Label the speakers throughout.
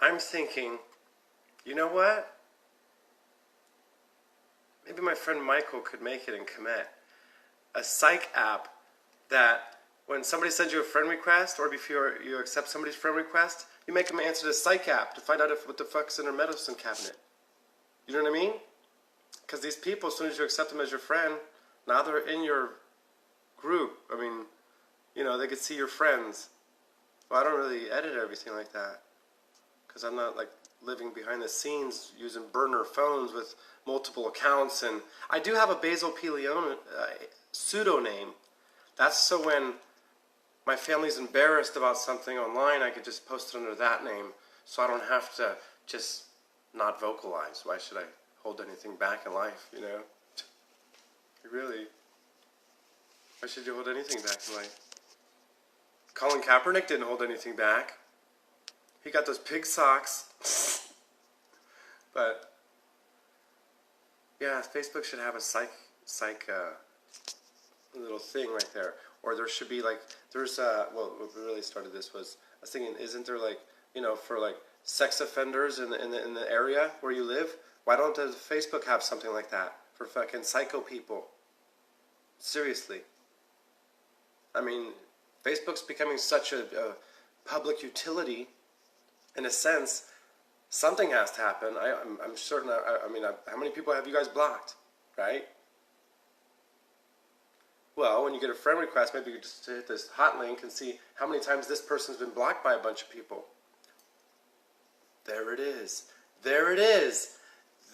Speaker 1: I'm thinking, you know what? Maybe my friend Michael could make it and commit. A psych app that when somebody sends you a friend request, or before you accept somebody's friend request, you make them answer the psych app to find out what the fuck's in their medicine cabinet. You know what I mean? Because these people, as soon as you accept them as your friend, now they're in your group. I mean, you know, they could see your friends. Well, I don't really edit everything like that, because I'm not like living behind the scenes using burner phones with multiple accounts. And I do have a Basil Peleone pseudonym. That's so when my family's embarrassed about something online, I could just post it under that name, so I don't have to just not vocalize. Why should I hold anything back in life, you know? Really? Why should you hold anything back in life? Colin Kaepernick didn't hold anything back. He got those pig socks. But yeah, Facebook should have a psych little thing right there. Or there should be like, there's well, what really started this was, I was thinking, isn't there like, you know, for like sex offenders in the area where you live? Why don't does Facebook have something like that for fucking psycho people? Seriously. I mean, Facebook's becoming such a public utility. In a sense, something has to happen. I'm certain. I mean, how many people have you guys blocked, right? Well, when you get a friend request, maybe you could just hit this hot link and see how many times this person's been blocked by a bunch of people. There it is. There it is.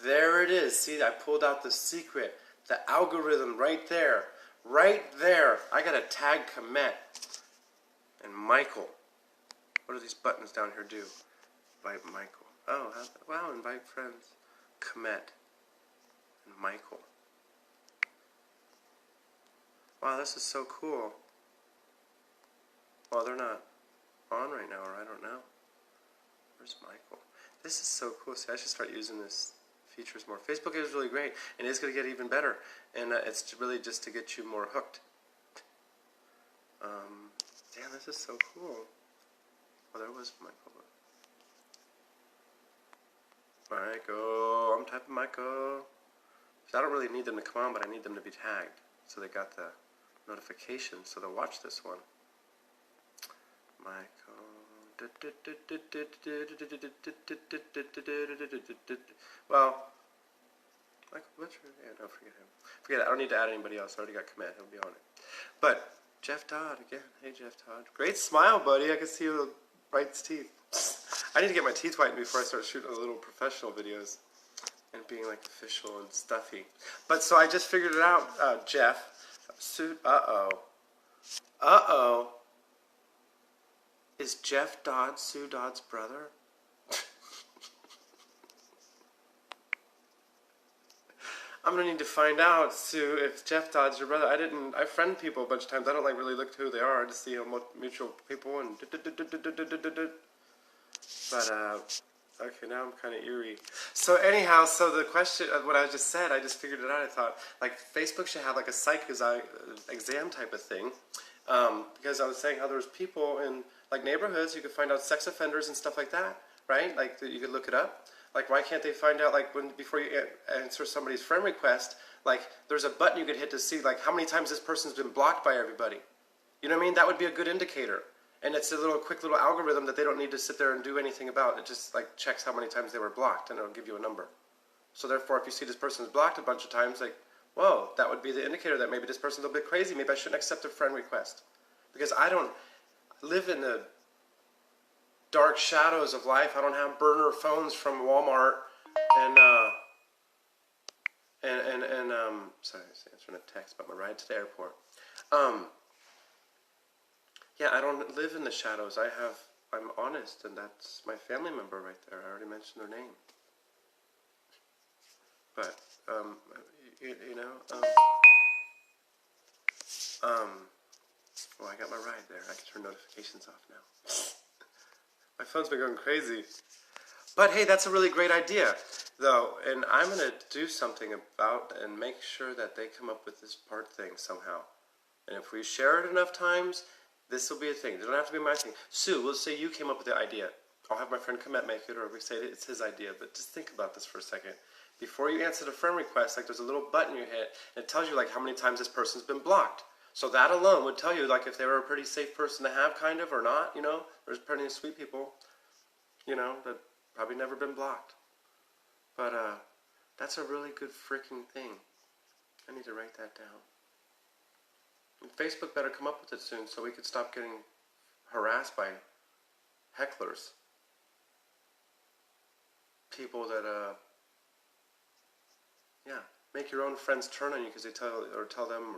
Speaker 1: There it is. See, I pulled out the secret. The algorithm right there. Right there. I got to tag Komet and Michael. What do these buttons down here do? Invite Michael. Oh, wow, invite friends. Komet and Michael. Wow, this is so cool. Well, they're not on right now, or I don't know. Where's Michael? This is so cool. See, I should start using this features more. Facebook is really great, and it's going to get even better. And it's really just to get you more hooked. Damn, this is so cool. Oh, there was Michael. Michael, I'm typing Michael. So I don't really need them to come on, but I need them to be tagged. So they got the notification, so they'll watch this one. Michael. Well, Michael Butcher. Yeah, no, forget him. Forget it. I don't need to add anybody else. I already got Command. He'll be on it. But Jeff Dodd again. Hey, Jeff Dodd. Great smile, buddy. I can see your bright teeth. I need to get my teeth whitened before I start shooting little professional videos and being like official and stuffy. But so I just figured it out, Jeff. Uh-oh. Is Jeff Dodd Sue Dodd's brother? I'm gonna need to find out, Sue, if Jeff Dodd's your brother. I friend people a bunch of times. I don't like really look to who they are. I just see mutual people and but okay, now I'm kind of eerie. So anyhow, so the question, what I just said, I just figured it out. I thought, like, Facebook should have like a psych exam type of thing, because I was saying how there's people in like neighborhoods, you could find out sex offenders and stuff like that, right? Like you could look it up. Like, why can't they find out, like, before you answer somebody's friend request, like, there's a button you could hit to see, like, how many times this person's been blocked by everybody. You know what I mean? That would be a good indicator. And it's a quick little algorithm that they don't need to sit there and do anything about. It just, like, checks how many times they were blocked, and it'll give you a number. So therefore, if you see this person's blocked a bunch of times, like, whoa, that would be the indicator that maybe this person's a bit crazy. Maybe I shouldn't accept a friend request. Because I don't live in the dark shadows of life. I don't have burner phones from Walmart and sorry, I was answering a text about my ride to the airport. Yeah, I don't live in the shadows. I'm honest, and that's my family member right there. I already mentioned their name. But well, I got my ride there. I can turn notifications off now. My phone's been going crazy. But hey, that's a really great idea, though. And I'm going to do something about and make sure that they come up with this part thing somehow. And if we share it enough times, this will be a thing. It doesn't have to be my thing. Sue, let's say you came up with the idea. I'll have my friend Komet make it, or we say it's his idea. But just think about this for a second. Before you answer the friend request, like there's a little button you hit, and it tells you like how many times this person's been blocked. So that alone would tell you like if they were a pretty safe person to have, kind of, or not. You know, there's plenty of sweet people, you know, that probably never been blocked. But that's a really good freaking thing. I need to write that down. And Facebook better come up with it soon so we could stop getting harassed by hecklers. People that, make your own friends turn on you because they tell them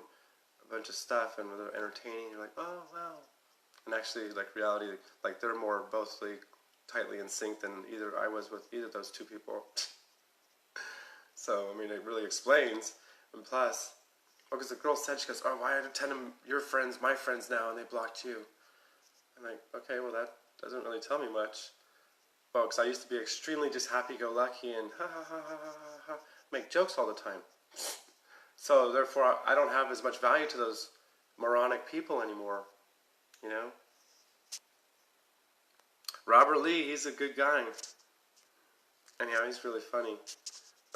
Speaker 1: a bunch of stuff and they're entertaining. You're like, oh, wow. And actually, like, reality, like, they're more both tightly in sync than I was with either of those two people. So, I mean, it really explains. And plus, because the girl said, she goes, oh, why are 10 of your friends my friends now and they blocked you? I'm like, okay, well, that doesn't really tell me much. Well, because I used to be extremely just happy-go-lucky and make jokes all the time. So, therefore, I don't have as much value to those moronic people anymore, you know? Robert Lee, he's a good guy. Anyhow, he's really funny.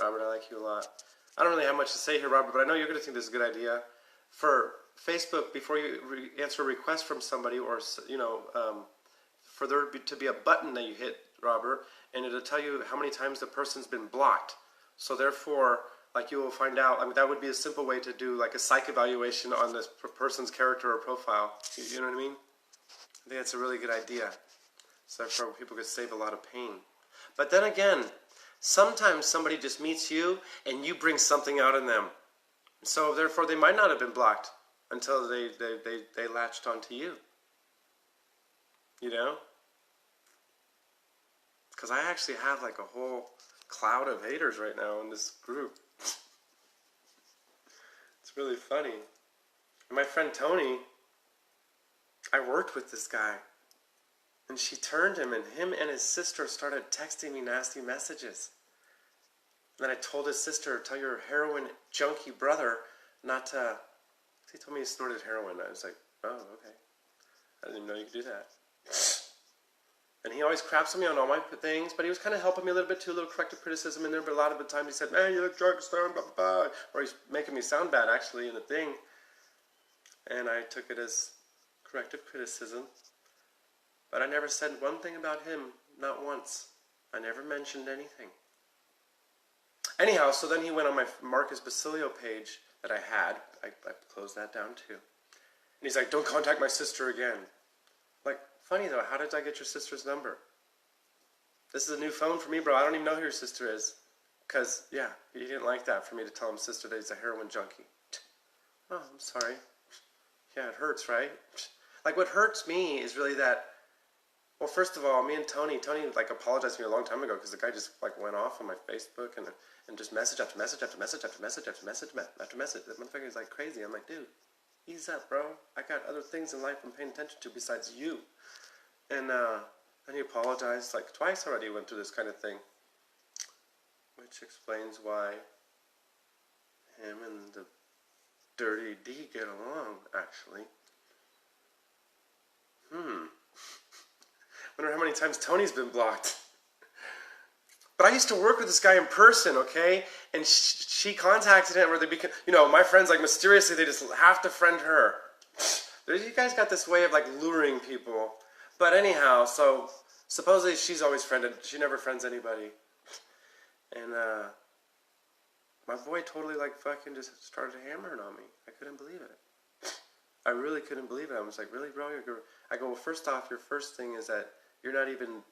Speaker 1: Robert, I like you a lot. I don't really have much to say here, Robert, but I know you're going to think this is a good idea. For Facebook, before you answer a request from somebody, or, you know, for there to be a button that you hit, Robert, and it'll tell you how many times the person's been blocked. So therefore, like, you will find out, I mean, that would be a simple way to do like a psych evaluation on this person's character or profile. You know what I mean? I think that's a really good idea. So therefore, people could save a lot of pain. But then again, sometimes somebody just meets you and you bring something out in them. So therefore, they might not have been blocked until they latched onto you. You know? Because I actually have like a whole cloud of haters right now in this group. It's really funny. And my friend Tony, I worked with this guy. And she turned him, and him and his sister started texting me nasty messages. And then I told his sister, tell your heroin junkie brother not to... He told me he snorted heroin. I was like, oh, okay. I didn't even know you could do that. And he always craps on me on all my things, but he was kind of helping me a little bit too, a little corrective criticism in there, but a lot of the time he said, man, you look drunk, blah, blah, blah. Or he's making me sound bad, actually, in the thing. And I took it as corrective criticism. But I never said one thing about him, not once. I never mentioned anything. Anyhow, so then he went on my Marcus Basilio page that I had. I closed that down too. And he's like, don't contact my sister again. Like, funny though, how did I get your sister's number? This is a new phone for me, bro. I don't even know who your sister is. Because, yeah, he didn't like that for me to tell him sister that he's a heroin junkie. Oh, I'm sorry. Yeah, it hurts, right? Like, what hurts me is really that, well, first of all, me and Tony like apologized to me a long time ago because the guy just like went off on my Facebook and just message after message after message after message after message after message. That motherfucker is like crazy. I'm like, dude, ease up, bro. I got other things in life I'm paying attention to besides you. And he apologized like twice already. Went through this kind of thing, which explains why him and the Dirty D get along, actually. Wonder how many times Tony's been blocked. But I used to work with this guy in person, okay? And she contacted him, or they became, you know, my friends, like, mysteriously, they just have to friend her. You guys got this way of, like, luring people. But anyhow, so, supposedly she's always friended. She never friends anybody. And, my boy totally, like, fucking just started hammering on me. I couldn't believe it. I really couldn't believe it. I was like, really, bro? I go, well, first off, your first thing is that you're not even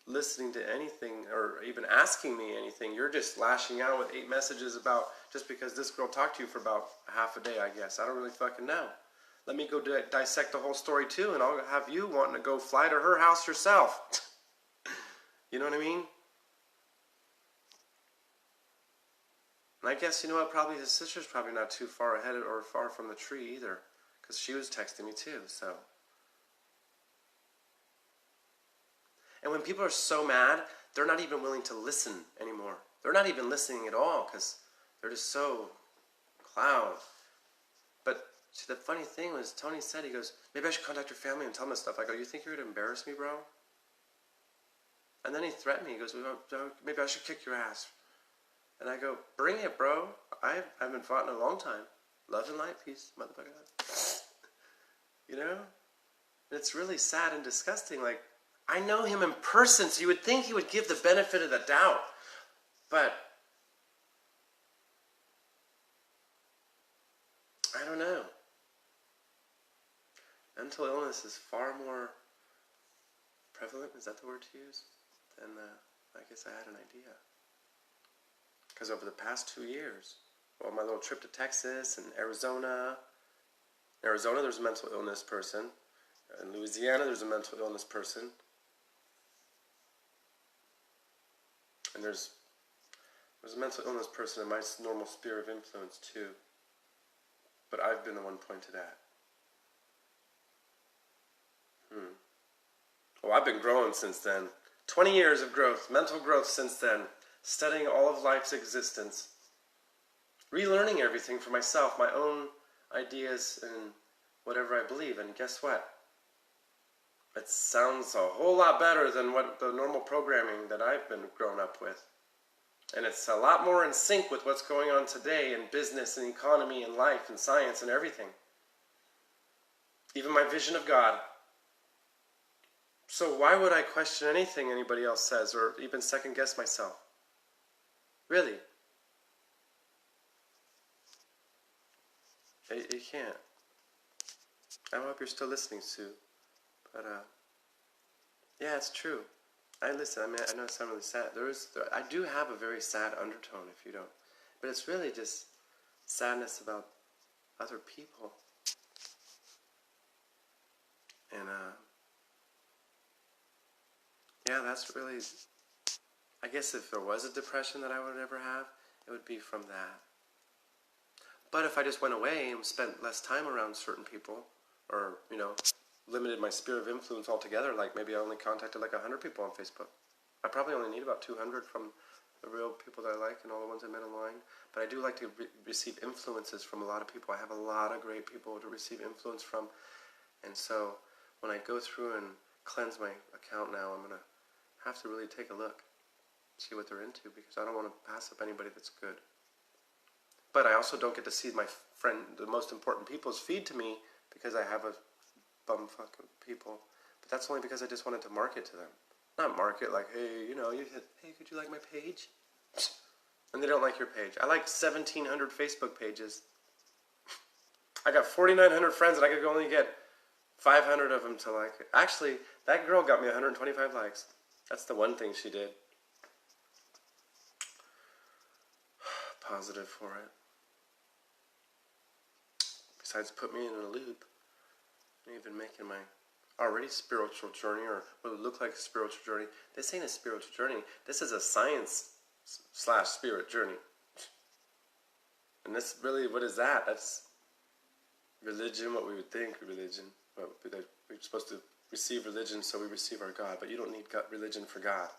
Speaker 1: listening to anything or even asking me anything. You're just lashing out with 8 messages about just because this girl talked to you for about half a day, I guess. I don't really fucking know. Let me go dissect the whole story too, and I'll have you wanting to go fly to her house yourself. You know what I mean? And I guess, you know what, probably his sister's probably not too far ahead or far from the tree either, because she was texting me too, so... And when people are so mad, they're not even willing to listen anymore. They're not even listening at all because they're just so cloud. But see, the funny thing was, Tony said, he goes, maybe I should contact your family and tell them this stuff. I go, you think you're going to embarrass me, bro? And then he threatened me. He goes, well, maybe I should kick your ass. And I go, bring it, bro. I haven't fought in a long time. Love and light, peace, motherfucker. You know? It's really sad and disgusting. Like, I know him in person, so you would think he would give the benefit of the doubt. But I don't know. Mental illness is far more prevalent, is that the word to use? Than I guess I had an idea. Because over the past 2 years, well, my little trip to Texas and Arizona. In Arizona, there's a mental illness person. In Louisiana, there's a mental illness person. And there's a mental illness person in my normal sphere of influence too. But I've been the one pointed at. Well, I've been growing since then. 20 years of growth, mental growth since then. Studying all of life's existence. Relearning everything for myself, my own ideas and whatever I believe. And guess what? It sounds a whole lot better than what the normal programming that I've been grown up with. And it's a lot more in sync with what's going on today in business and economy and life and science and everything. Even my vision of God. So why would I question anything anybody else says or even second guess myself? Really? You can't. I hope you're still listening, Sue. But, yeah, it's true. I listen. I mean, I know it sounds really sad. I do have a very sad undertone, if you don't. But it's really just sadness about other people. And, yeah, that's really, I guess if there was a depression that I would ever have, it would be from that. But if I just went away and spent less time around certain people, or, you know, limited my sphere of influence altogether, like maybe I only contacted like 100 people on Facebook. I probably only need about 200 from the real people that I like and all the ones I met online. But I do like to receive influences from a lot of people. I have a lot of great people to receive influence from. And so when I go through and cleanse my account now, I'm going to have to really take a look, see what they're into, because I don't want to pass up anybody that's good. But I also don't get to see my friend, the most important people's feed to me, because I have a bumfuck of people. But that's only because I just wanted to market to them. Not market like, hey, you know, hey, could you like my page? And they don't like your page. I like 1,700 Facebook pages. I got 4,900 friends and I could only get 500 of them to like it. Actually, that girl got me 125 likes. That's the one thing she did. Positive for it. Besides put me in a loop. Even making my already spiritual journey, or what would look like a spiritual journey. This ain't a spiritual journey. This is a science/spirit journey. And this really, what is that? That's religion, what we would think religion. We're supposed to receive religion so we receive our God. But you don't need religion for God.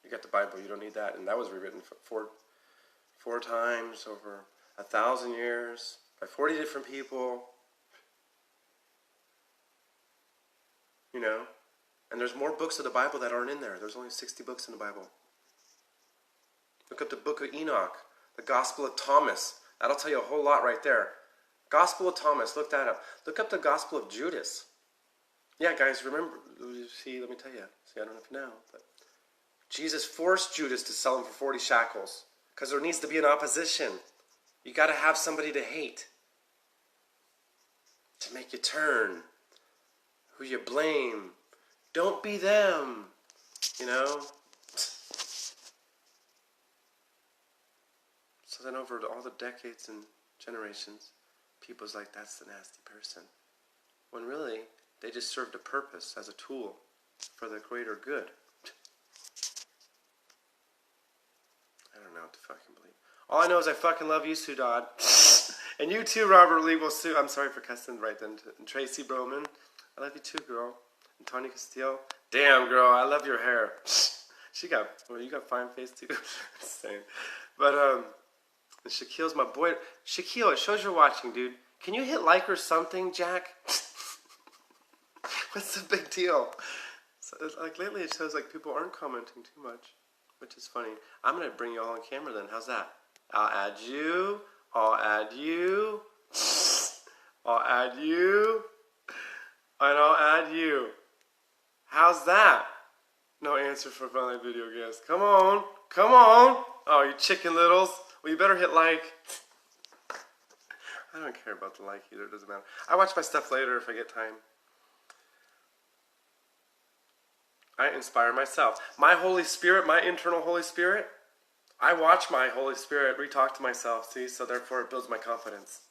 Speaker 1: You got the Bible, you don't need that. And that was rewritten four times over 1,000 years by 40 different people. You know, and there's more books of the Bible that aren't in there. There's only 60 books in the Bible. Look up the book of Enoch, the Gospel of Thomas. That'll tell you a whole lot right there. Gospel of Thomas, look that up. Look up the Gospel of Judas. Yeah, guys, remember, see, let me tell you. See, I don't know if you know, but Jesus forced Judas to sell him for 40 shekels because there needs to be an opposition. You got to have somebody to hate to make you turn. Who you blame. Don't be them. You know? So then over all the decades and generations, people's like, that's the nasty person. When really, they just served a purpose as a tool for the greater good. I don't know what to fucking believe. All I know is I fucking love you, Sue Dodd. And you too, Robert Lee. Well, Sue, I'm sorry for cussing right then. And Tracy Broman. I love you too, girl. And Tony Castile. Damn, girl, I love your hair. You got fine face too. Same. But, and Shaquille's my boy. Shaquille, it shows you're watching, dude. Can you hit like or something, Jack? What's the big deal? So like lately it shows like people aren't commenting too much, which is funny. I'm gonna bring you all on camera then. How's that? I'll add you. I'll add you. I'll add you. And I'll add you. How's that? No answer for my video guest. Come on. Come on. Oh, you chicken littles. Well, you better hit like. I don't care about the like either. It doesn't matter. I watch my stuff later if I get time. I inspire myself. My Holy Spirit, my internal Holy Spirit, I watch my Holy Spirit re-talk to myself, see? So therefore it builds my confidence.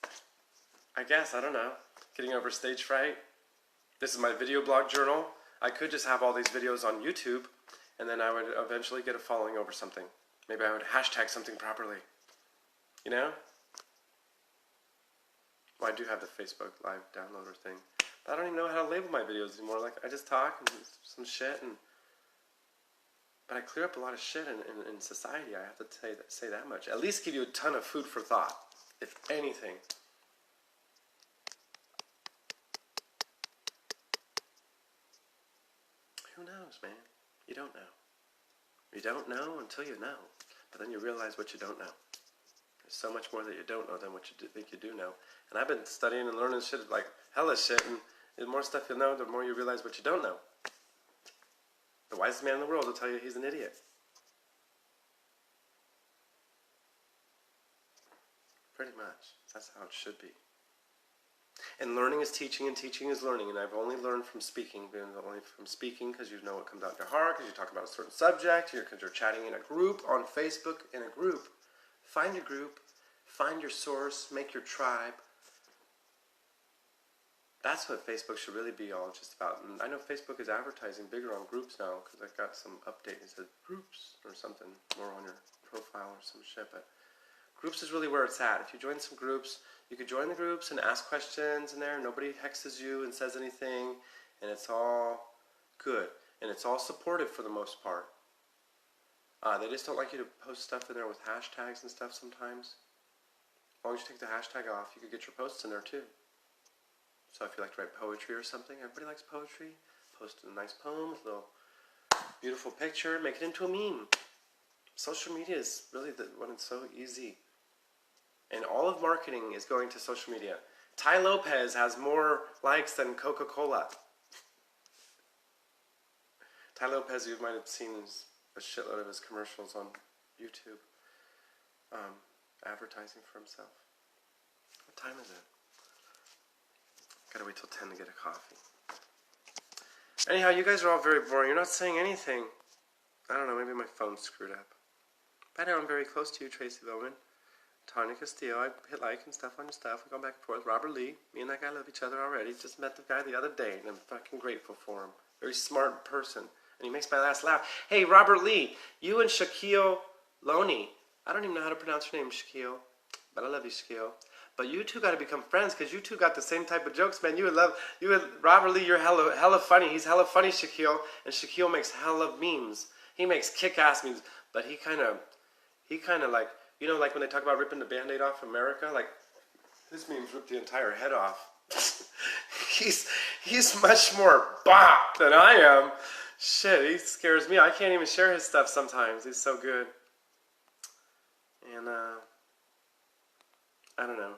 Speaker 1: I guess, I don't know. Getting over stage fright. This is my video blog journal. I could just have all these videos on YouTube, and then I would eventually get a following over something. Maybe I would hashtag something properly. You know? Well, I do have the Facebook Live downloader thing. But I don't even know how to label my videos anymore. Like, I just talk and some shit, but I clear up a lot of shit in society. I have to say that much. At least give you a ton of food for thought, if anything. Who knows, man? You don't know. You don't know until you know. But then you realize what you don't know. There's so much more that you don't know than what you think you do know. And I've been studying and learning shit like hella shit, and the more stuff you know, the more you realize what you don't know. The wisest man in the world will tell you he's an idiot. Pretty much. That's how it should be. And learning is teaching, and teaching is learning. And I've only learned from speaking. Only from speaking because you know what comes out in your heart, because you talk about a certain subject, because you're chatting in a group on Facebook, in a group. Find your group, find your source, make your tribe. That's what Facebook should really be all just about. And I know Facebook is advertising bigger on groups now, because I got some update that said groups or something more on your profile or some shit. But groups is really where it's at. If you join some groups, you can join the groups and ask questions in there. Nobody hexes you and says anything, and it's all good. And it's all supportive for the most part. They just don't like you to post stuff in there with hashtags and stuff sometimes. As long as you take the hashtag off, you could get your posts in there too. So if you like to write poetry or something, everybody likes poetry. Post a nice poem with a little beautiful picture, make it into a meme. Social media is really when it's so easy. And all of marketing is going to social media. Tai Lopez has more likes than Coca-Cola. Tai Lopez, you might have seen a shitload of his commercials on YouTube, advertising for himself. What time is it? Gotta wait till 10 to get a coffee. Anyhow, you guys are all very boring. You're not saying anything. I don't know, maybe my phone's screwed up. But I know I'm very close to you, Tracy Bowman. Tanya Castillo, I hit like and stuff on your stuff. We've gone back and forth. Robert Lee, me and that guy love each other already. Just met the guy the other day, and I'm fucking grateful for him. Very smart person. And he makes my last laugh. Hey, Robert Lee, you and Shaquille Loney. I don't even know how to pronounce your name, Shaquille. But I love you, Shaquille. But you two got to become friends, because you two got the same type of jokes, man. You and Robert Lee, you're hella funny. He's hella funny, Shaquille. And Shaquille makes hella memes. He makes kick-ass memes. But he kind of like, you know, like when they talk about ripping the Band-Aid off America, like, his memes rip the entire head off. He's much more bop than I am. Shit, he scares me. I can't even share his stuff sometimes. He's so good. And, I don't know.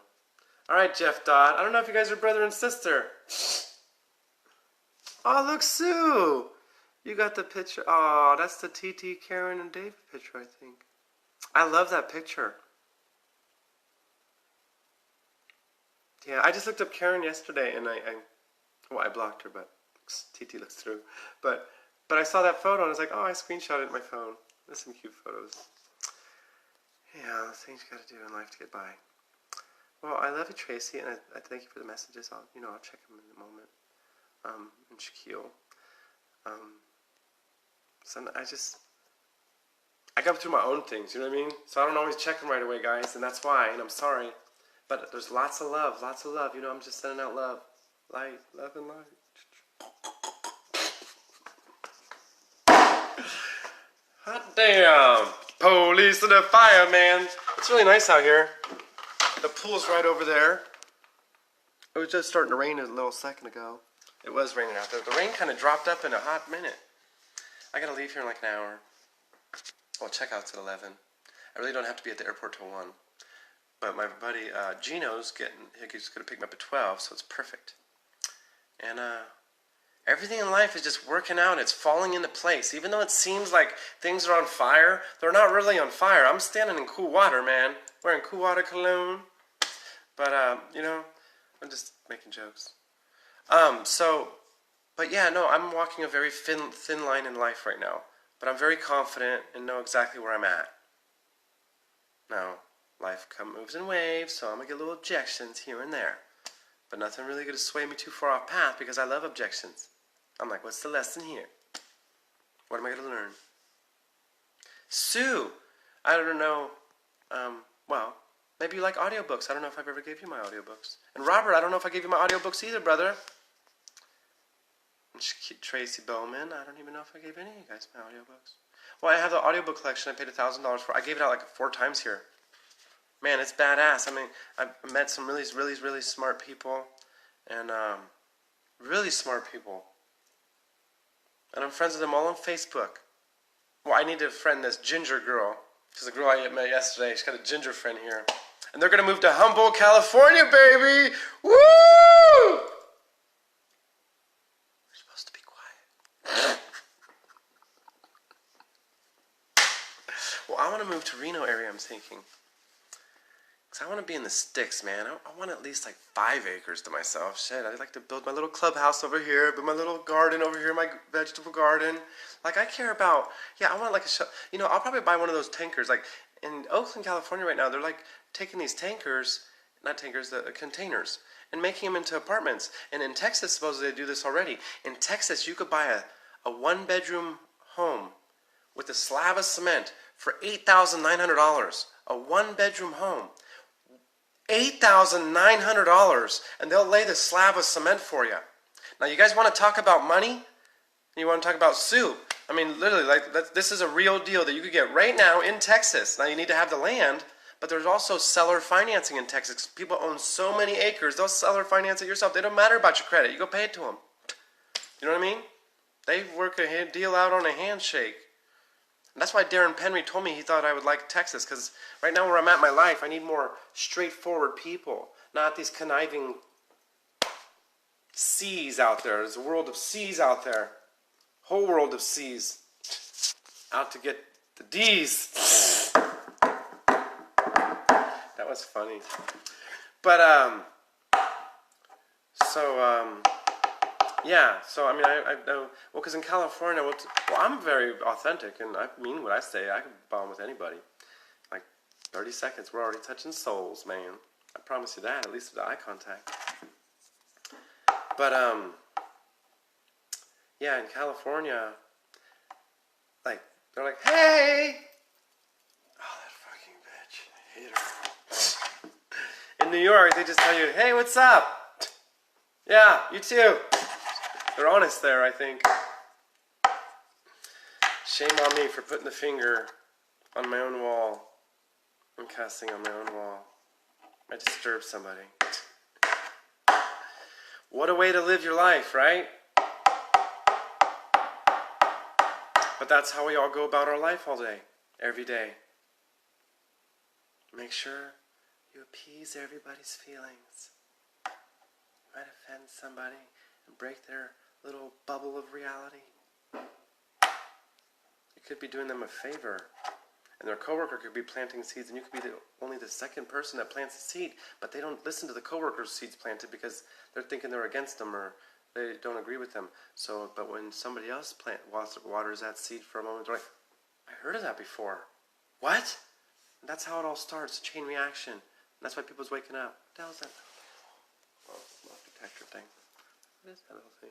Speaker 1: Alright, Jeff Dodd. I don't know if you guys are brother and sister. Oh, look, Sue. You got the picture. Oh, that's the TT, Karen, and David picture, I think. I love that picture. Yeah, I just looked up Karen yesterday, and I blocked her, but TT looks through. But I saw that photo, and I was like, oh, I screenshotted my phone. There's some cute photos. Yeah, things you got to do in life to get by. Well, I love you, Tracy, and I thank you for the messages. I'll check them in a moment. And Shaquille. I go through my own things, you know what I mean? So I don't always check them right away, guys, and that's why, and I'm sorry. But there's lots of love, you know, I'm just sending out love. Light, love and light. Hot damn! Police and the fireman! It's really nice out here. The pool's right over there. It was just starting to rain a little second ago. It was raining out there. The rain kind of dropped up in a hot minute. I gotta leave here in like an hour. Well, checkout's at 11. I really don't have to be at the airport till 1. But my buddy Gino's he's gonna pick me up at 12, so it's perfect. And everything in life is just working out. It's falling into place. Even though it seems like things are on fire, they're not really on fire. I'm standing in cool water, man. Wearing cool water cologne. But, you know, I'm just making jokes. But yeah, no, I'm walking a very thin line in life right now. But I'm very confident and know exactly where I'm at. Now, life moves in waves, so I'm going to get little objections here and there. But nothing really going to sway me too far off path because I love objections. I'm like, what's the lesson here? What am I going to learn? Sue, I don't know. Well, maybe you like audiobooks. I don't know if I've ever gave you my audiobooks. And Robert, I don't know if I gave you my audiobooks either, brother. And Tracy Bowman, I don't even know if I gave any of you guys my audiobooks. Well, I have the audiobook collection I paid $1,000 for. I gave it out like 4 times here. Man, it's badass. I mean, I met some really smart people. And, really smart people. And I'm friends with them all on Facebook. Well, I need to friend this ginger girl. Because the girl I met yesterday, she's got a ginger friend here. And they're going to move to Humboldt, California, baby! Woo! We're supposed to be quiet. Well, I want to move to Reno area, I'm thinking. Because I want to be in the sticks, man. I want at least like 5 acres to myself. Shit, I'd like to build my little clubhouse over here, build my little garden over here, my vegetable garden. Like, I care about, yeah, I want like you know, I'll probably buy one of those tankers. Like, in Oakland, California right now, they're like taking these tankers, not tankers, the containers, and making them into apartments. And in Texas, supposedly they do this already. In Texas, you could buy a 1-bedroom home with a slab of cement for $8,900. A 1-bedroom home. $8,900, and they'll lay the slab of cement for you. Now, you guys want to talk about money? You want to talk about soup? I mean, literally, like this is a real deal that you could get right now in Texas. Now, you need to have the land, but there's also seller financing in Texas. People own so many acres, they'll seller finance it yourself. They don't matter about your credit. You go pay it to them. You know what I mean? They work a deal out on a handshake. And that's why Darren Penry told me he thought I would like Texas, because right now where I'm at in my life, I need more straightforward people, not these conniving C's out there. There's a world of C's out there. Whole world of C's. Out to get the D's. That was funny. But, yeah, so I mean, I know, well, because in California, well, I'm very authentic, and I mean what I say. I can bond with anybody. Like, 30 seconds, we're already touching souls, man. I promise you that, at least with eye contact. But, yeah, in California, like, they're like, hey! Oh, that fucking bitch. I hate her. In New York, they just tell you, hey, what's up? Yeah, you too. They're honest there, I think. Shame on me for putting the finger on my own wall and cussing on my own wall. I disturbed somebody. What a way to live your life, right? But that's how we all go about our life all day, every day. Make sure you appease everybody's feelings. You might offend somebody and break their little bubble of reality. You could be doing them a favor, and their coworker could be planting seeds, and you could be only the second person that plants a seed, but they don't listen to the coworker's seeds planted because they're thinking they're against them or they don't agree with them. So, but when somebody else waters that seed for a moment, they're like, I heard of that before. What? And that's how it all starts, chain reaction. And that's why people's waking up. What the hell is that? Oh, smoke detector thing. What is that little thing?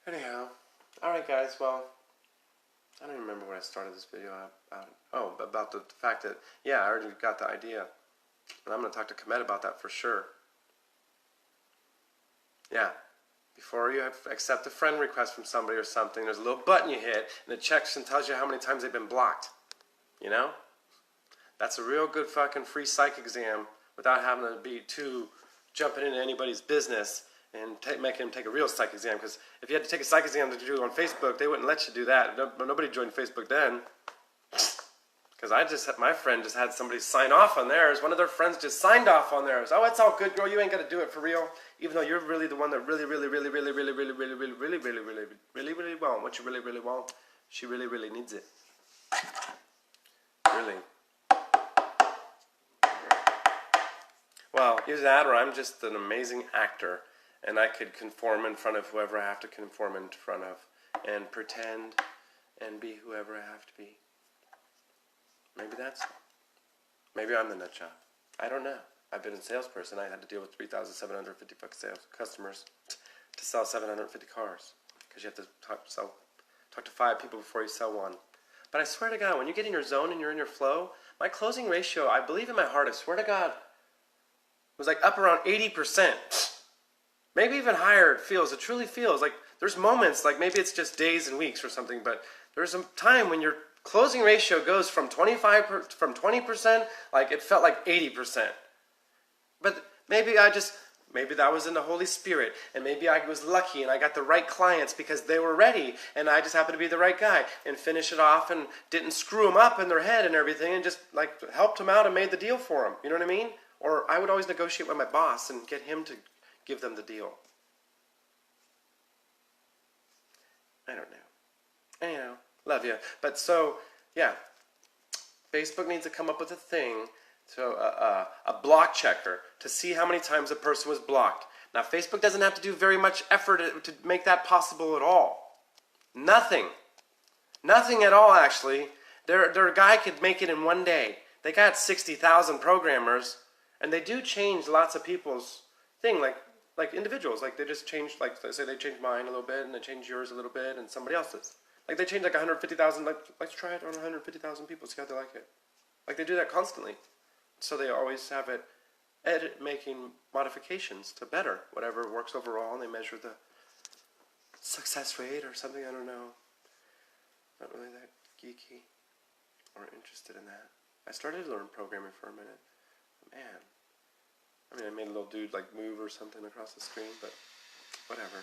Speaker 1: Anyhow, alright guys, well, I don't even remember what I started this video about. Oh, about the fact that, yeah, I already got the idea. And I'm going to talk to Komet about that for sure. Yeah, before you accept a friend request from somebody or something, there's a little button you hit, and it checks and tells you how many times they've been blocked. You know? That's a real good fucking free psych exam without having to be too jumping into anybody's business and making him take a real psych exam. Because if you had to take a psych exam to do on Facebook, they wouldn't let you do that. Nobody joined Facebook then. Because my friend just had somebody sign off on theirs. One of their friends just signed off on theirs. Oh, it's all good, girl. You ain't got to do it for real. Even though you're really the one that really want what you really want. She really needs it. Really. Well, either that or I'm just an amazing actor. And I could conform in front of whoever I have to conform in front of. And pretend and be whoever I have to be. Maybe I'm the nut job. I don't know. I've been a salesperson. I had to deal with 3,750 customers to sell 750 cars. Because you have to talk to 5 people before you sell one. But I swear to God, when you get in your zone and you're in your flow, my closing ratio, I believe in my heart, I swear to God, was like up around 80%. Maybe even higher. It truly feels. Like there's moments, like maybe it's just days and weeks or something, but there's a time when your closing ratio goes from 20%, like it felt like 80%. But maybe that was in the Holy Spirit, and maybe I was lucky and I got the right clients because they were ready, and I just happened to be the right guy and finish it off and didn't screw them up in their head and everything, and just like helped them out and made the deal for them. You know what I mean? Or I would always negotiate with my boss and get him to give them the deal. I don't know. Anyhow, love you. But so, yeah, Facebook needs to come up with a thing, so a block checker, to see how many times a person was blocked. Now, Facebook doesn't have to do very much effort to make that possible at all. Nothing. Nothing at all, actually. Their guy could make it in one day. They got 60,000 programmers, and they do change lots of people's thing, like individuals. Like they just change, like say they change mine a little bit, and they change yours a little bit, and somebody else's. Like they change like 150,000, let's try it on 150,000 people, see how they like it. Like they do that constantly. So they always have it making modifications to better whatever works overall, and they measure the success rate or something, I don't know. Not really that geeky or interested in that. I started to learn programming for a minute. Man. I mean, I made a little dude like move or something across the screen, but whatever.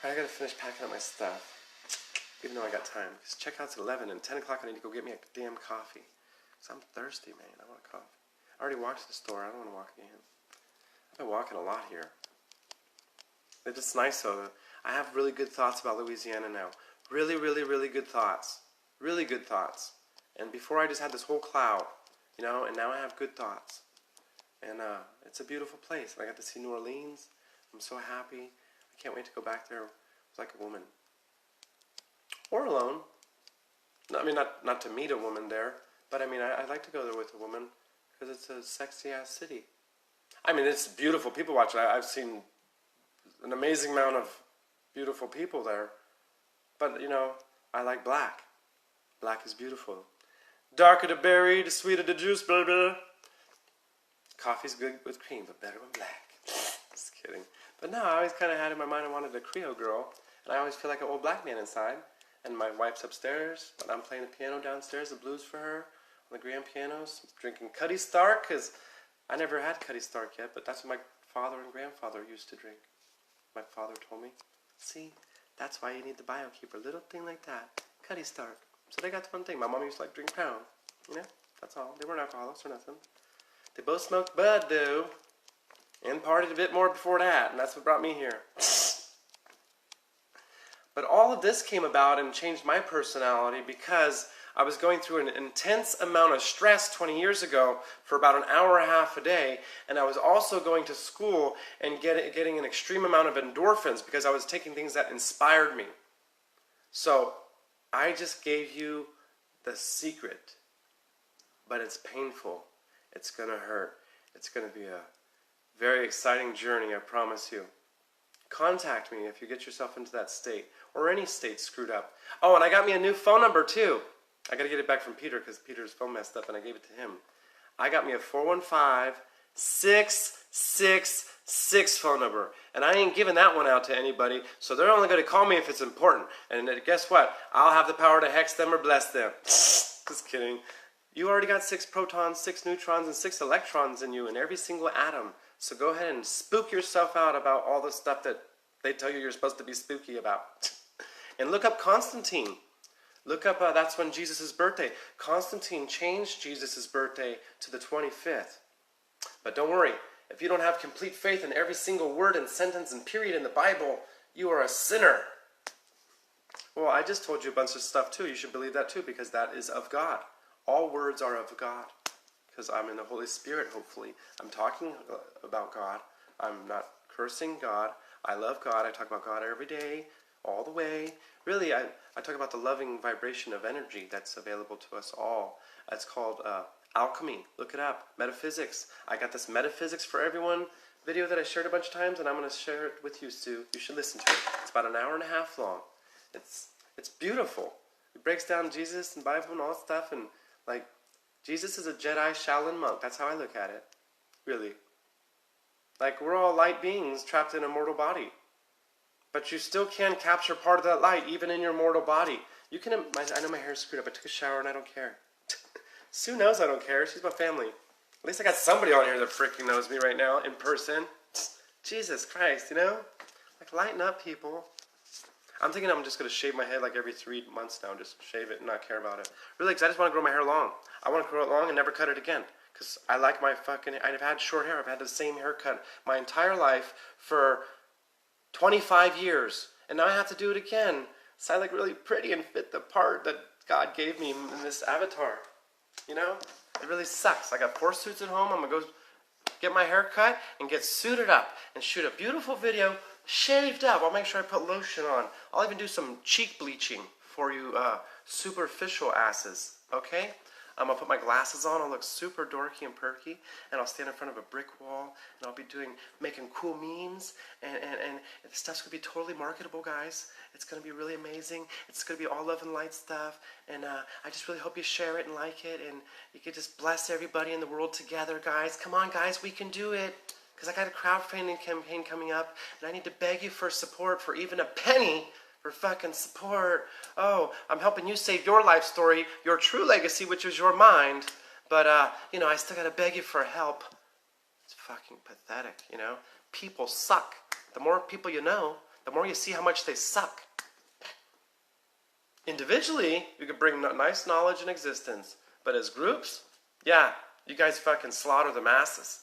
Speaker 1: Alright, I gotta finish packing up my stuff. Even though I got time. Because checkout's at 11 and 10 o'clock I need to go get me a damn coffee. Because I'm thirsty, man. I want a coffee. I already walked to the store. I don't want to walk again. I've been walking a lot here. It's just nice though. I have really good thoughts about Louisiana now. Really good thoughts. Really good thoughts. And before I just had this whole cloud, you know, and now I have good thoughts. And it's a beautiful place. I got to see New Orleans. I'm so happy. I can't wait to go back there. It's like a woman. Or alone. No, I mean, not to meet a woman there, but I mean, I'd like to go there with a woman because it's a sexy-ass city. I mean, it's beautiful. People watch it. I've seen an amazing amount of beautiful people there. But, you know, I like black. Black is beautiful. Darker the berry, the sweeter the juice, baby. Coffee's good with cream, but better with black. Just kidding. But no, I always kind of had in my mind I wanted a Creole girl. And I always feel like an old black man inside. And my wife's upstairs, but I'm playing the piano downstairs, the blues for her, on the grand pianos, drinking Cuddy Stark, because I never had Cuddy Stark yet, but that's what my father and grandfather used to drink. My father told me, see, that's why you need the BioKeeper, little thing like that, Cuddy Stark. So they got the one thing. My mom used to like drink Pound, you know, that's all. They weren't alcoholics or nothing. They both smoked bud, though, and partied a bit more before that, and that's what brought me here. But all of this came about and changed my personality because I was going through an intense amount of stress 20 years ago for about an hour and a half a day, and I was also going to school and getting an extreme amount of endorphins because I was taking things that inspired me. So I just gave you the secret, but it's painful. It's going to hurt. It's going to be a very exciting journey, I promise you. Contact me if you get yourself into that state, or any state screwed up. Oh, and I got me a new phone number too. I got to get it back from Peter because Peter's phone messed up and I gave it to him. I got me a 415-666 phone number, and I ain't giving that one out to anybody, so they're only going to call me if it's important. And guess what? I'll have the power to hex them or bless them. Just kidding. You already got 6 protons, 6 neutrons, and 6 electrons in you, in every single atom. So go ahead and spook yourself out about all the stuff that they tell you you're supposed to be spooky about. And look up Constantine. Look up, that's when Jesus' birthday. Constantine changed Jesus' birthday to the 25th. But don't worry, if you don't have complete faith in every single word and sentence and period in the Bible, you are a sinner. Well, I just told you a bunch of stuff too. You should believe that too, because that is of God. All words are of God. Because I'm in the Holy Spirit, hopefully. I'm talking about God. I'm not cursing God. I love God. I talk about God every day, all the way. Really, I talk about the loving vibration of energy that's available to us all. It's called alchemy. Look it up. Metaphysics. I got this Metaphysics for Everyone video that I shared a bunch of times, and I'm going to share it with you, Sue. You should listen to it. It's about an hour and a half long. It's beautiful. It breaks down Jesus and Bible and all that stuff, and like, Jesus is a Jedi Shaolin monk. That's how I look at it. Really. Like, we're all light beings trapped in a mortal body. But you still can capture part of that light, even in your mortal body. You can, I know my hair's screwed up. I took a shower and I don't care. Sue knows I don't care. She's my family. At least I got somebody on here that freaking knows me right now in person. Jesus Christ, you know? Like, lighten up, people. I'm thinking I'm just going to shave my head like every 3 months now. Just shave it and not care about it. Really, because I just want to grow my hair long. I want to grow it long and never cut it again. Because I like my fucking... I've had short hair. I've had the same haircut my entire life for 25 years. And now I have to do it again. So I look really pretty and fit the part that God gave me in this avatar. You know? It really sucks. I got 4 suits at home. I'm going to go get my hair cut and get suited up and shoot a beautiful video shaved up. I'll make sure I put lotion on. I'll even do some cheek bleaching for you superficial asses. Okay? I'm going to put my glasses on. I'll look super dorky and perky. And I'll stand in front of a brick wall. And I'll be making cool memes. And the stuff's going to be totally marketable, guys. It's going to be really amazing. It's going to be all love and light stuff. And I just really hope you share it and like it. And you can just bless everybody in the world together, guys. Come on, guys. We can do it. Because I got a crowdfunding campaign coming up. And I need to beg you for support, for even a penny. For fucking support. Oh, I'm helping you save your life story, your true legacy, which is your mind. But, you know, I still gotta beg you for help. It's fucking pathetic, you know? People suck. The more people you know, the more you see how much they suck. Individually, you could bring nice knowledge and existence. But as groups, yeah, you guys fucking slaughter the masses.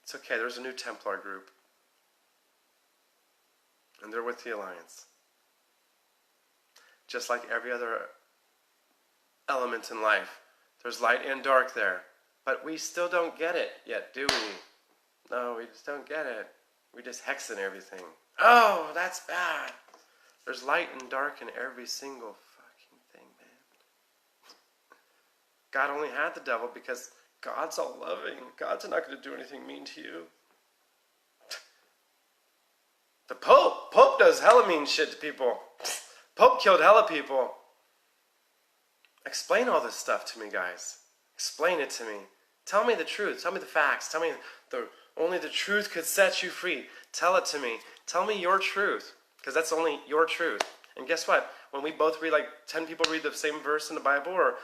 Speaker 1: It's okay, there's a new Templar group. And they're with the Alliance. Just like every other element in life. There's light and dark there. But we still don't get it yet, do we? No, we just don't get it. We're just hexing everything. Oh, that's bad. There's light and dark in every single fucking thing, man. God only had the devil because God's all loving. God's not going to do anything mean to you. The Pope does hella mean shit to people. Pope killed hella people. Explain all this stuff to me, guys. Explain it to me. Tell me the truth. Tell me the facts. Tell me only the truth could set you free. Tell it to me. Tell me your truth. Because that's only your truth. And guess what? When we both read, like 10 people read the same verse in the Bible, or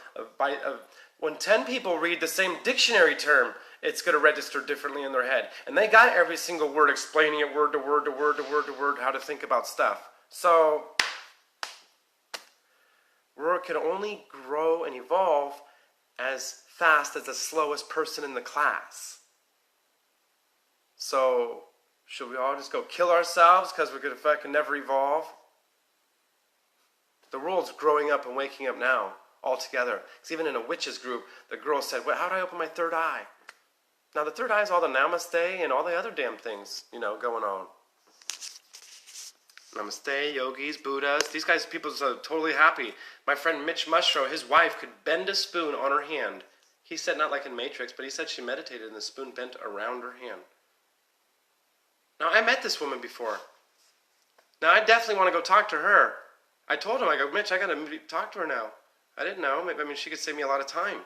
Speaker 1: when 10 people read the same dictionary term, it's going to register differently in their head. And they got every single word, explaining it word to word to word to word to word, how to think about stuff. So, we can only grow and evolve as fast as the slowest person in the class. So, should we all just go kill ourselves because we're going to fucking never evolve? The world's growing up and waking up now, all together. Because even in a witches group, the girl said, well, how do I open my third eye? Now, the third eye is all the namaste and all the other damn things, you know, going on. Namaste, yogis, Buddhas. These guys, people are totally happy. My friend Mitch Mushrow, his wife could bend a spoon on her hand. He said, not like in Matrix, but he said she meditated and the spoon bent around her hand. Now, I met this woman before. Now, I definitely want to go talk to her. I told him, I go, Mitch, I got to talk to her now. I didn't know. I mean, she could save me a lot of time.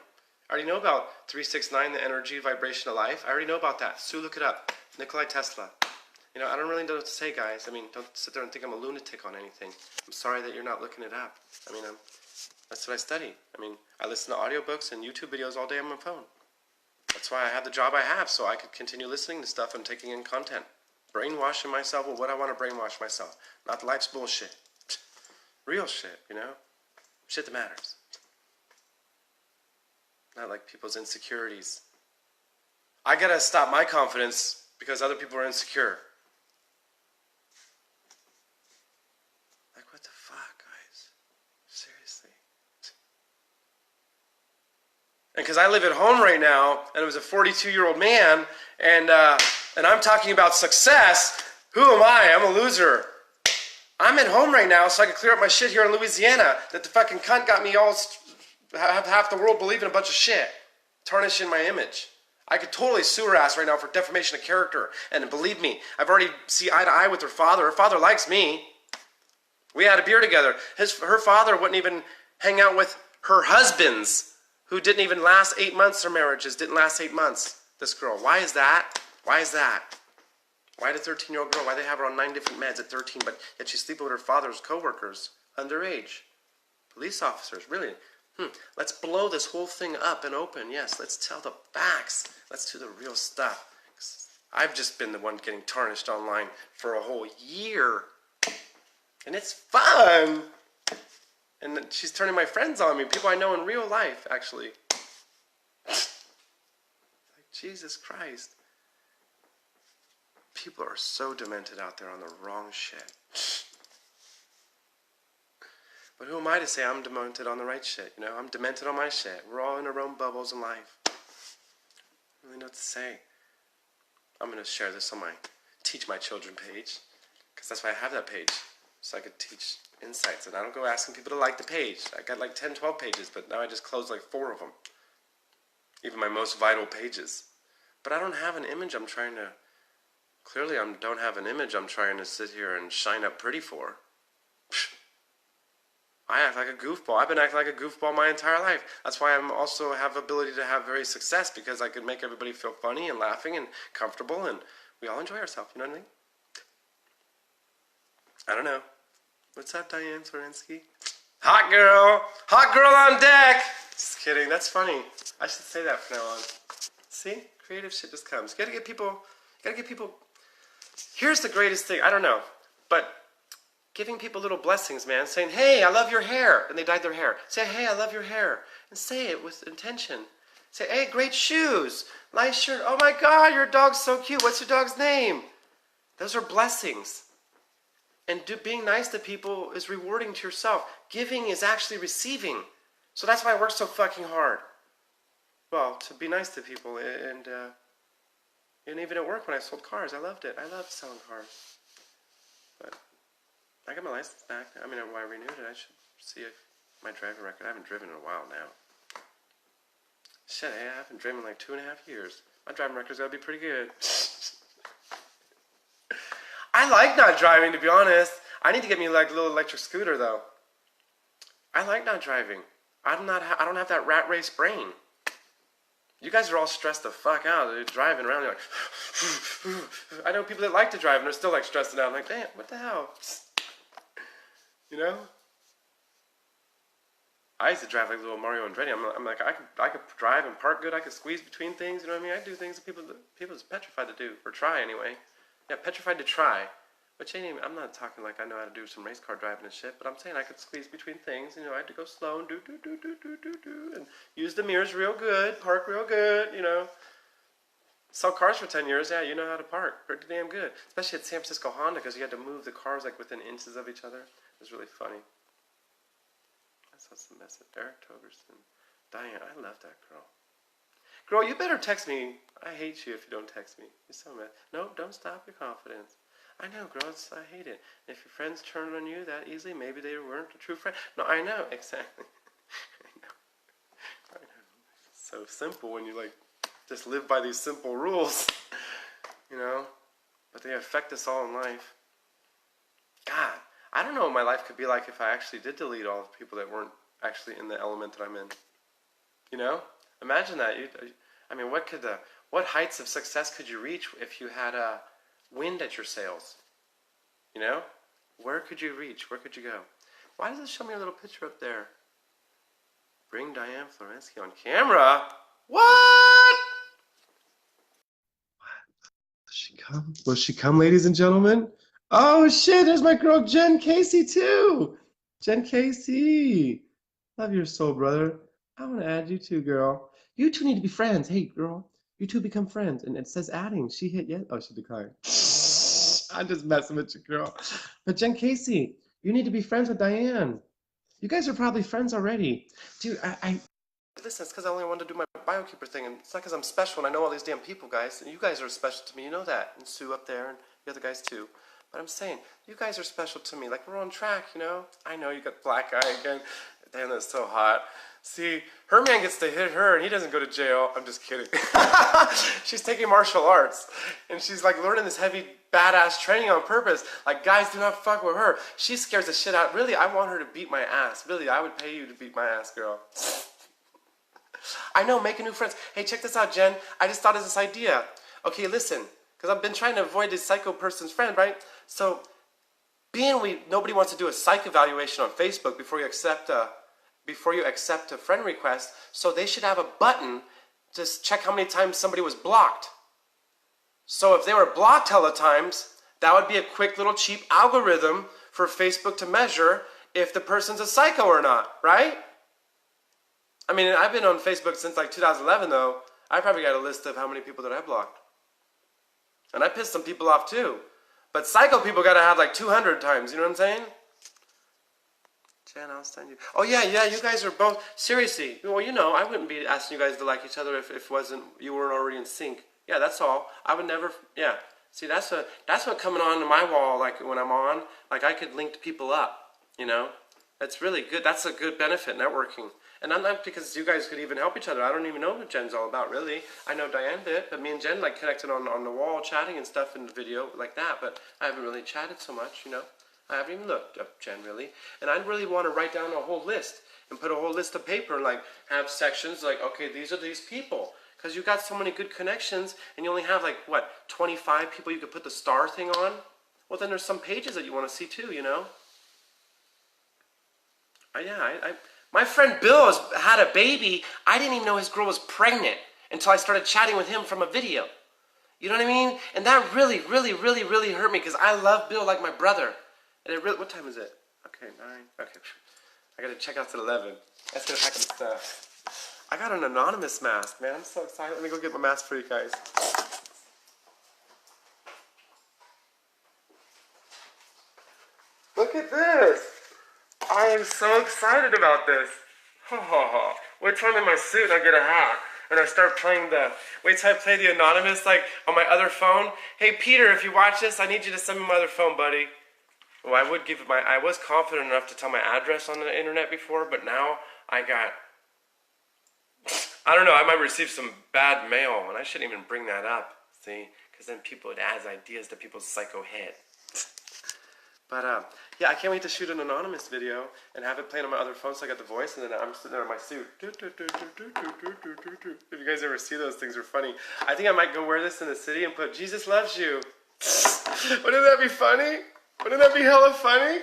Speaker 1: I already know about 369, the energy vibration of life. I already know about that. Sue, look it up. Nikola Tesla. You know, I don't really know what to say, guys. I mean, don't sit there and think I'm a lunatic on anything. I'm sorry that you're not looking it up. I mean, That's what I study. I mean, I listen to audiobooks and YouTube videos all day on my phone. That's why I have the job I have, so I could continue listening to stuff and taking in content. Brainwashing myself with what I want to brainwash myself. Not life's bullshit. Real shit, you know? Shit that matters. Not like people's insecurities. I gotta stop my confidence because other people are insecure. Like, what the fuck, guys? Seriously. And because I live at home right now, and it was a 42-year-old man, and I'm talking about success, who am I? I'm a loser. I'm at home right now so I can clear up my shit here in Louisiana that the fucking cunt got me all, have half the world believing a bunch of shit. Tarnishing my image. I could totally sue her ass right now for defamation of character. And believe me, I've already see eye to eye with her father. Her father likes me. We had a beer together. Her father wouldn't even hang out with her husbands who didn't even last 8 months. Their marriages didn't last 8 months. This girl. Why is that? Why is that? Why did a 13-year-old girl, why they have her on 9 different meds at 13, but yet she's sleeping with her father's co-workers, underage? Police officers, really? Let's blow this whole thing up and open. Yes, let's tell the facts. Let's do the real stuff. I've just been the one getting tarnished online for a whole year. And it's fun. And she's turning my friends on me, people I know in real life, actually. Like, Jesus Christ. People are so demented out there on the wrong shit. But who am I to say I'm demented on the right shit? You know, I'm demented on my shit. We're all in our own bubbles in life. I don't really know what to say. I'm going to share this on my Teach My Children page. Because that's why I have that page. So I could teach insights. And I don't go asking people to like the page. I got like 10, 12 pages, but now I just closed like 4 of them. Even my most vital pages. But I don't have an image I'm trying to... Clearly I don't have an image I'm trying to sit here and shine up pretty for. I act like a goofball. I've been acting like a goofball my entire life. That's why I also have ability to have very success, because I can make everybody feel funny and laughing and comfortable, and we all enjoy ourselves, you know what I mean? I don't know. What's up, Diane Sorinsky? Hot girl! Hot girl on deck! Just kidding, that's funny. I should say that from now on. See? Creative shit just comes. You gotta get people... Here's the greatest thing. I don't know. But... giving people little blessings, man. Saying, hey, I love your hair. And they dyed their hair. Say, hey, I love your hair. And say it with intention. Say, hey, great shoes. Nice shirt. Oh my God, your dog's so cute. What's your dog's name? Those are blessings. And being nice to people is rewarding to yourself. Giving is actually receiving. So that's why I work so fucking hard. Well, to be nice to people. And even at work when I sold cars, I loved it. I loved selling cars. But... I got my license back. I mean, when I renewed it, I should see if my driving record. I haven't driven in a while now. Shit, I haven't driven in like 2.5 years. My driving record's gotta be pretty good. I like not driving, to be honest. I need to get me like a little electric scooter, though. I like not driving. I don't have that rat race brain. You guys are all stressed the fuck out. They're driving around. You're like, I know people that like to drive and they're still like stressing out. I'm like, damn, what the hell? You know? I used to drive like little Mario Andretti. I'm like, I could drive and park good. I could squeeze between things. You know what I mean? I do things that people are petrified to do, or try anyway. Yeah, petrified to try. Which ain't even, I'm not talking like I know how to do some race car driving and shit, but I'm saying I could squeeze between things. You know, I had to go slow and do, and use the mirrors real good, park real good, you know. Sell cars for 10 years, yeah, you know how to park pretty damn good. Especially at San Francisco Honda, because you had to move the cars like within inches of each other. It was really funny. That's what's the message. Eric Togerson. Diane, I love that girl. Girl, you better text me. I hate you if you don't text me. You're so mad. No, don't stop your confidence. I know, girl, I hate it. If your friends turn on you that easily, maybe they weren't a true friend. No, I know, exactly. I know. It's so simple when you, like, just live by these simple rules. You know? But they affect us all in life. God, I don't know what my life could be like if I actually did delete all the people that weren't actually in the element that I'm in. You know? Imagine that. I mean, what heights of success could you reach if you had wind at your sails? You know? Where could you reach? Where could you go? Why does it show me a little picture up there? Bring Diane Florensky on camera? What? Will she come? Will she come, ladies and gentlemen? Oh shit, there's my girl Jen Casey too. Jen Casey. Love your soul, brother. I want to add you too, girl. You two need to be friends. Hey, girl. You two become friends. And it says adding. She hit yes. Oh, she declined. I'm just messing with you, girl. But Jen Casey, you need to be friends with Diane. You guys are probably friends already. Dude, listen, it's because I only wanted to do my biokeeper thing, and it's not because I'm special and I know all these damn people, guys. And you guys are special to me, you know that. And Sue up there, and the other guys too. But I'm saying, you guys are special to me. Like, we're on track, you know? I know you got black eye again. Damn, that's so hot. See, her man gets to hit her, and he doesn't go to jail. I'm just kidding. She's taking martial arts, and she's like learning this heavy, badass training on purpose. Like, guys, do not fuck with her. She scares the shit out. Really, I want her to beat my ass. Really, I would pay you to beat my ass, girl. I know, making new friends. Hey, check this out, Jen. I just thought of this idea. Okay, listen, because I've been trying to avoid this psycho person's friend, right? So, nobody wants to do a psych evaluation on Facebook before you accept a friend request, so they should have a button to check how many times somebody was blocked. So if they were blocked hella times, that would be a quick little cheap algorithm for Facebook to measure if the person's a psycho or not, right? I mean, I've been on Facebook since like 2011 though. I probably got a list of how many people that I blocked. And I pissed some people off too. But psycho people gotta have like 200 times, you know what I'm saying? Jen, I'll send you. Oh yeah, you guys are both, seriously. Well, you know, I wouldn't be asking you guys to like each other if you weren't already in sync. Yeah, that's all. I would never, yeah. See, that's what coming on to my wall, like when I'm on, like I could link people up, you know? That's really good. That's a good benefit, networking. And I'm not, because you guys could even help each other. I don't even know what Jen's all about, really. I know Diane did, but me and Jen like connected on the wall, chatting and stuff in the video like that, but I haven't really chatted so much, you know? I haven't even looked up Jen, really. And I really want to write down a whole list and put a whole list of paper and like have sections like, okay, these are these people. Because you got so many good connections and you only have like, what, 25 people you could put the star thing on? Well, then there's some pages that you want to see too, you know? My friend Bill had a baby. I didn't even know his girl was pregnant until I started chatting with him from a video. You know what I mean? And that really, really, really, really hurt me because I love Bill like my brother. And it really, what time is it? Okay, 9. Okay, I gotta check out at 11. Let's get a pack of stuff. I got an anonymous mask, man. I'm so excited. Let me go get my mask for you guys. Look at this. I am so excited about this. Wait till I'm in my suit and I get a hat. And I start playing wait till I play the anonymous like on my other phone. Hey Peter, if you watch this, I need you to send me my other phone, buddy. Well, I was confident enough to tell my address on the internet before, but now I don't know, I might receive some bad mail, and I shouldn't even bring that up, see? Because then it adds ideas to people's psycho head. But, yeah, I can't wait to shoot an anonymous video and have it playing on my other phone so I got the voice, and then I'm sitting there in my suit. If you guys ever see those things, they're funny. I think I might go wear this in the city and put, Jesus loves you. Wouldn't that be funny? Wouldn't that be hella funny?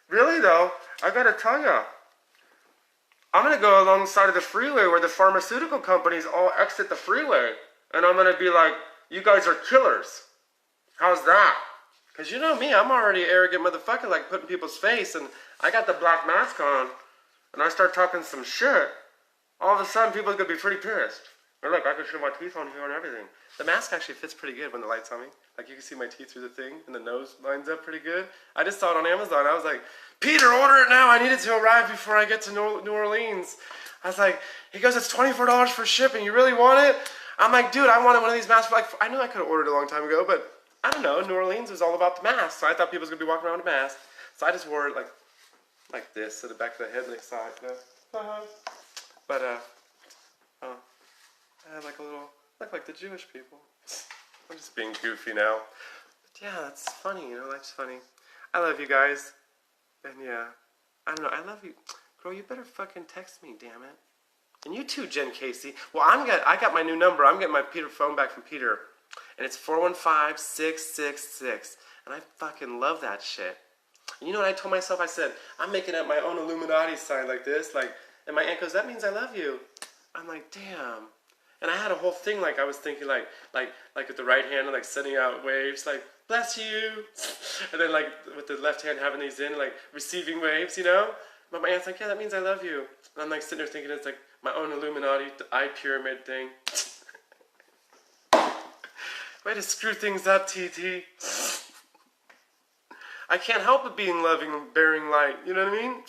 Speaker 1: Really though, I gotta tell ya, I'm gonna go alongside of the freeway where the pharmaceutical companies all exit the freeway, and I'm gonna be like, you guys are killers. How's that? Cause you know me, I'm already arrogant motherfucker, like putting people's face, and I got the black mask on, and I start talking some shit. All of a sudden, people's gonna be pretty pissed. And look, I can show my teeth on here and everything. The mask actually fits pretty good when the light's on me. Like you can see my teeth through the thing, and the nose lines up pretty good. I just saw it on Amazon. I was like, Peter, order it now. I need it to arrive before I get to New Orleans. I was like, he goes, it's $24 for shipping. You really want it? I'm like, dude, I wanted one of these masks. Like, I knew I could have ordered it a long time ago, but I don't know. New Orleans was all about the mask, so I thought people was gonna be walking around with a mask. So I just wore it like this to the back of the head, and they saw it. But I had like a little, look like the Jewish people. I'm just being goofy now. But yeah, that's funny, you know, life's funny. I love you guys. And yeah, I don't know, I love you. Girl, you better fucking text me, damn it. And you too, Jen Casey. Well, I got my new number. I'm getting my phone back from Peter. And it's 415-666. And I fucking love that shit. You know what I told myself? I said, I'm making up my own Illuminati sign like this. Like, and my aunt goes, that means I love you. I'm like, damn. And I had a whole thing like I was thinking like with the right hand like sending out waves like bless you, and then like with the left hand having these in like receiving waves, you know. But my aunt's like, yeah, that means I love you. And I'm like sitting there thinking it's like my own Illuminati eye pyramid thing. Way to screw things up, TT. I can't help but being loving and bearing light. You know what I mean?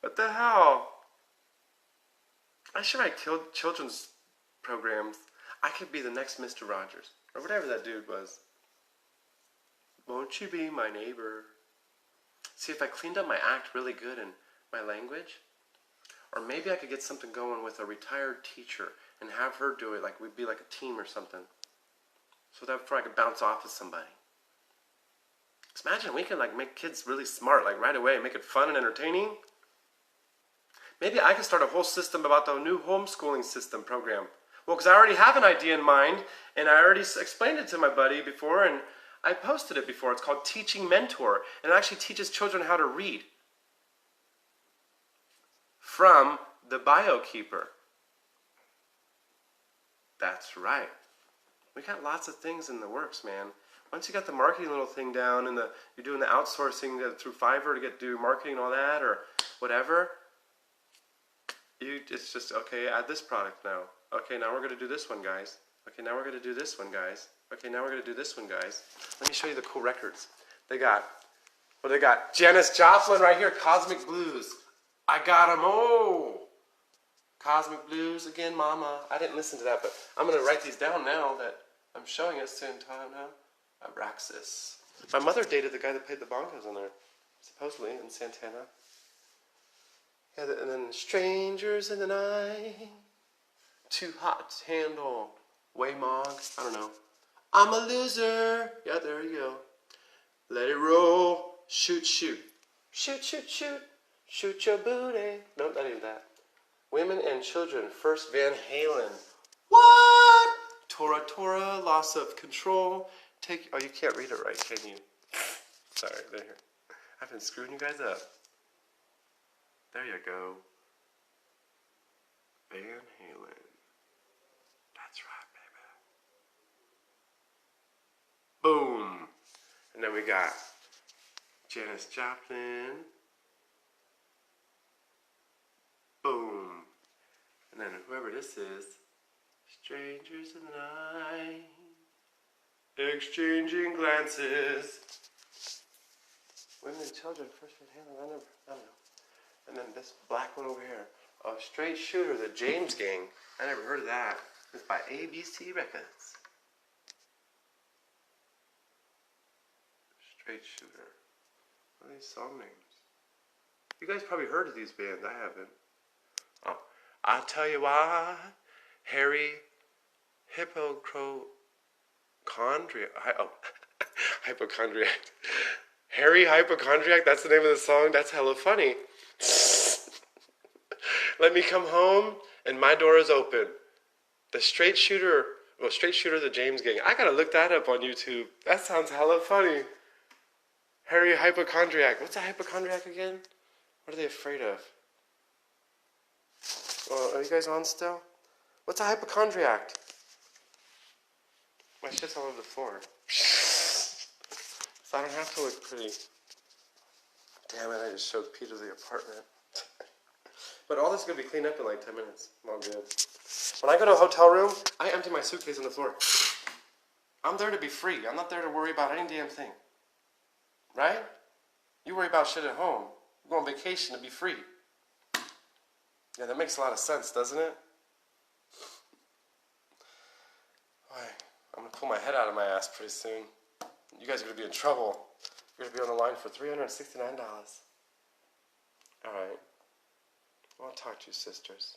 Speaker 1: What the hell? I should write children's programs. I could be the next Mr. Rogers or whatever that dude was. Won't you be my neighbor? See, if I cleaned up my act really good in my language, or maybe I could get something going with a retired teacher and have her do it, like we'd be like a team or something. So therefore I could bounce off with somebody. Just imagine we can like make kids really smart like right away, make it fun and entertaining. Maybe I could start a whole system about the new homeschooling system program. Well, because I already have an idea in mind, and I already explained it to my buddy before, and I posted it before. It's called Teaching Mentor, and it actually teaches children how to read from the BioKeeper. That's right. We got lots of things in the works, man. Once you got the marketing little thing down, and you're doing the outsourcing through Fiverr to do marketing and all that, or whatever, it's just, okay, add this product now. Okay, now we're going to do this one, guys. Okay, now we're going to do this one, guys. Okay, now we're going to do this one, guys. Let me show you the cool records. They got Janis Joplin right here, Cosmic Blues. I got them all. Cosmic Blues, again, mama. I didn't listen to that, but I'm going to write these down now that I'm showing it same time now. Abraxas. My mother dated the guy that played the bongos on there, supposedly, in Santana. Yeah, and then Strangers in the Night. Too Hot to Handle. Waymog. I don't know. I'm a Loser. Yeah, there you go. Let It Roll. Shoot, shoot. Shoot, shoot, shoot. Shoot your booty. No, not even that. Women and Children. First Van Halen. What? Tora Tora. Loss of Control. Oh, you can't read it right, can you? Sorry, there. I've been screwing you guys up. There you go. Van Halen. That's right, baby. Boom. And then we got Janis Joplin. Boom. And then whoever this is, Strangers in the Night. Exchanging Glances. Women and Children, First Van Halen. I don't know. And then this black one over here. A Straight Shooter, the James Gang. I never heard of that. It's by ABC Records. Straight Shooter. What are these song names? You guys probably heard of these bands. I haven't. Oh, I'll tell you why. Harry Hypochondriac. Hypochondriac. Harry Hypochondriac, that's the name of the song. That's hella funny. Let me come home and my door is open. The Straight Shooter, the James Gang. I gotta look that up on YouTube. That sounds hella funny. Harry Hypochondriac. What's a hypochondriac again? What are they afraid of? Well, are you guys on still? What's a hypochondriac? My shit's all over the floor. So I don't have to look pretty. Damn it, I just showed Peter the apartment. But all this is going to be cleaned up in like 10 minutes. I'm all good. When I go to a hotel room, I empty my suitcase on the floor. I'm there to be free. I'm not there to worry about any damn thing. Right? You worry about shit at home. You go on vacation to be free. Yeah, that makes a lot of sense, doesn't it? I'm going to pull my head out of my ass pretty soon. You guys are going to be in trouble. You're going to be on the line for $369. Alright. I'll talk to you, sisters.